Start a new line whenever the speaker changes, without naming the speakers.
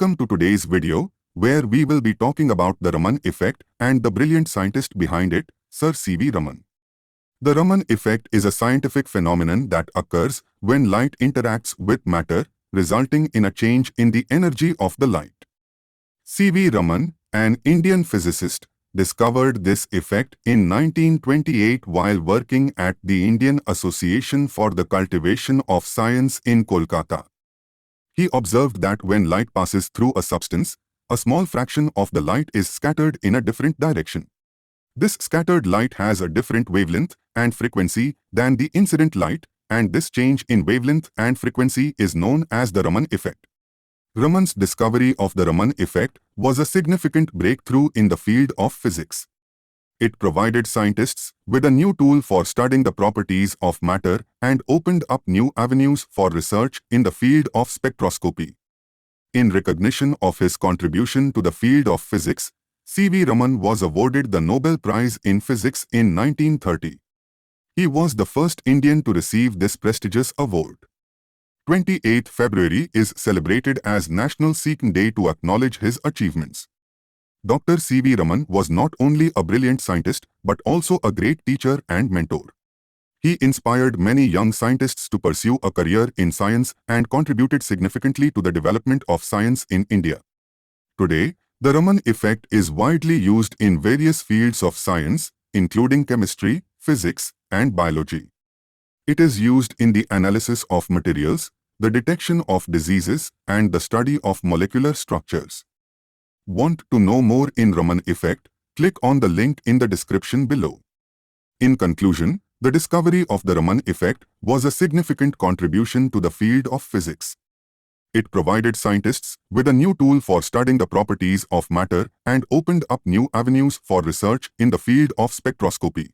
Welcome to today's video, where we will be talking about the Raman effect and the brilliant scientist behind it, Sir C.V. Raman. The Raman effect is a scientific phenomenon that occurs when light interacts with matter, resulting in a change in the energy of the light. C.V. Raman, an Indian physicist, discovered this effect in 1928 while working at the Indian Association for the Cultivation of Science in Kolkata. He observed that when light passes through a substance, a small fraction of the light is scattered in a different direction. This scattered light has a different wavelength and frequency than the incident light, and this change in wavelength and frequency is known as the Raman effect. Raman's discovery of the Raman effect was a significant breakthrough in the field of physics. It provided scientists with a new tool for studying the properties of matter and opened up new avenues for research in the field of spectroscopy. In recognition of his contribution to the field of physics, C.V. Raman was awarded the Nobel Prize in Physics in 1930. He was the first Indian to receive this prestigious award. 28th February is celebrated as National Sikh Day to acknowledge his achievements. Dr. C.V. Raman was not only a brilliant scientist but also a great teacher and mentor. He inspired many young scientists to pursue a career in science and contributed significantly to the development of science in India. Today, the Raman effect is widely used in various fields of science, including chemistry, physics, and biology. It is used in the analysis of materials, the detection of diseases, and the study of molecular structures. Want to know more in Raman effect? Click on the link in the description below. In conclusion, the discovery of the Raman effect was a significant contribution to the field of physics. It provided scientists with a new tool for studying the properties of matter and opened up new avenues for research in the field of spectroscopy.